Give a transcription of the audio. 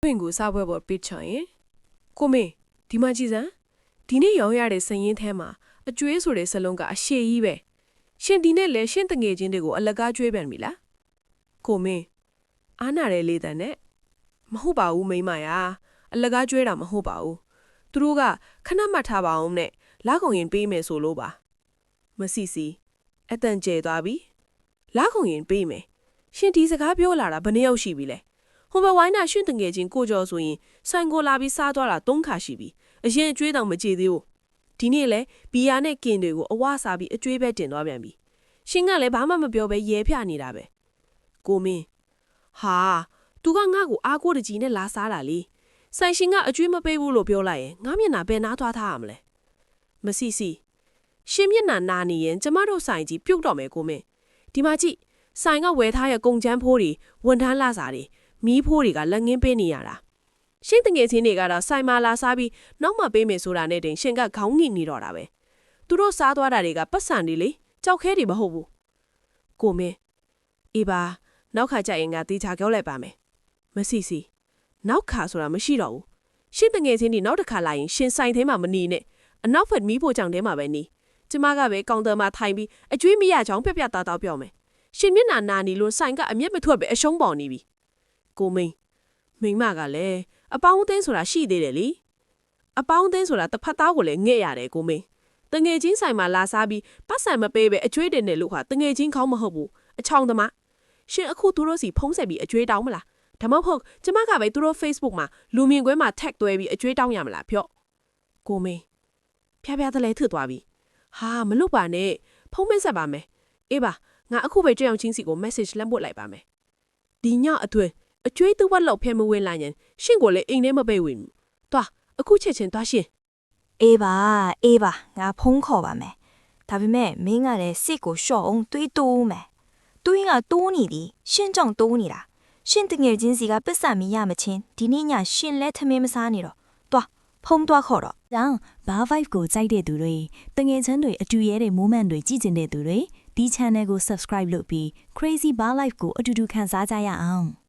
ပင်ကိုစားပွဲပေါ်ပစ်ချင်ကိုမေဒီမှာကြည့်စမ်းဒီနေ့ရောင်းရတဲ့စရင်ထဲမှာအကျွေးဆိုတဲ့စလုံးကအရှေ့ကြီးပဲရှင်ဒီနဲ့လဲရှင်တငယ်ချင်းတွေကိုအလကားကျွေးပြန်ပြီလားကိုမေအားနာတဲ့လေတန်နဲ့မဟုတ်ပါဘူးမိမယာအလကားကျွေးတာမဟုတ်ပါဘူးသူတို့ကခဏမှတ်ထားပါအောင်နဲ့လာကုန်ရင်ပေးမယ်ဆိုလို့ပါမစီစီအတန်ကျဲသွားပြီလာကုန်ရင်ပေးမယ်ရှင်ဒီစကားပြောလာတာဘယ်နှယောက်ရှိပြီလဲဟိုဘဝိုင်းနာရှင်တငယ်ချင်းကိုကျော်ဆိုရင်ဆိုင်ကိုလာပြီးစားသွားတာ3ခါရှိပြီအရင်အကျွေးတောင်မကြည့်သေးဘူးဒီနေ့လဲဘီယာနဲ့ကင်တွေကိုအဝစားပြီးအကျွေးပဲတင်သွားပြန်ပြီရှင်ကလည်းဘာမှမပြောဘဲရဲဖြနေတာပဲကိုမင်းဟာသူကငါ့ကိုအားကိုးတကြီးနဲ့လာစားတာလေဆိုင်ရှင်ကအကျွေးမပေးဘူးလို့ပြောလိုက်ရင်ငါမျက်နှာဘယ်နားသွားထားရမလဲမစီစီရှင်မျက်နှာနာနေရင်ကျမတို့ဆိုင်ကြီးပြုတ်တော့မယ်ကိုမင်းဒီမှာကြည့်ဆိုင်ကဝယ်ထားရကုန်ချမ်းဖိုးတွေဝန်ထမ်းလာစားတွေမီးဖိုးတွေကလက်ငင်းပေးနေရတာရှင်းတငယ်ချင်းတွေကတော့ဆိုင်မာလာစားပြီးနောက်မှပေးမယ်ဆိုတာနဲ့တင်ရှင်ကခေါင်းငိနေတော့တာပဲသူတို့စားသွားတာတွေကပတ်စံတွေလေကြောက်ခဲတွေမဟုတ်ဘူးကိုမင်းအေးပါနောက်ခါကျရင်ငါတေချာပြောလိုက်ပါမယ်မစီစီနောက်ခါဆိုတာမရှိတော့ဘူးရှင်းတငယ်ချင်းတွေနောက်တစ်ခါလာရင်ရှင်ဆိုင်ထဲမှာမနေနဲ့အနောက်ဖက်မီးဖို့ကြောင့်ထဲမှာပဲနေကျမကပဲကောင်တာမှာထိုင်ပြီးအကျွေးမရချောင်းပြပြသားသားပြောမယ်ရှင်မျက်နှာနာနေလို့ဆိုင်ကအမျက်မထွက်ပဲအရှုံးပေါ်နေပြီကိုမင်းမိမကလည်းအပေါင်းအသင်းဆိုတာရှိသေးတယ်လေအပေါင်းအသင်းဆိုတာတစ်ဖက်သားကိုလည်းငဲ့ရတယ်ကိုမင်းတငယ်ချင်းဆိုင်မှာလာစားပြီးပတ်စံမပေးပဲအကျွေးတင်တယ်လို့ဟာတငယ်ချင်းခေါင်းမဟုတ်ဘူးအချောင်းသမားရှင်အခုသူတို့စီဖုံးဆက်ပြီးအကျွေးတောင်းမလားဒါမှမဟုတ်ကျမကပဲသူတို့ Facebook မှာလူမြင်ကွဲမှာ tag သွဲပြီးအကျွေးတောင်းရမလားဖြော့ကိုမင်းဖျားဖျားသလဲထွတ်သွားပြီဟာမလုပ်ပါနဲ့ဖုံးမဆက်ပါမယ်အေးပါငါအခုပဲကြောင်ချင်းစီကို message လှမ်းပို့လိုက်ပါမယ်ဒီညအတွင်းအကျွေးသူဝက်လောက်ဖဲမဝင်လာရင်ရှင်ကိုလည်းအိမ်ထဲမပိတ်ဝင်ဘူးတွားအခုချက်ချင်းတွားရှင်အေးပါငါဖုံးခေါ်ပါမယ်ဒါပေမဲ့မင်းကလည်းစစ်ကိုရှော့အောင်တွေးတိုးမယ်တွေးကတိုးနေသည်ရှင်းကြောင့်တိုးနေတာရှင်တငယ်ချင်းစီကပစ္စမီရမချင်းဒီနေ့ညရှင်လဲထမင်းမစားနေတော့တွားဖုံးတွားခေါ်တော့ကြောင့်ဘာ vibe ကိုကြိုက်တဲ့သူတွေတငယ်ချင်းတွေအတူရဲတဲ့ moment တွေကြည့်ကျင်တဲ့သူတွေဒီ channel ကို subscribe လုပ်ပြီး crazy bar life ကိုအတူတူခန်းစားကြရအောင်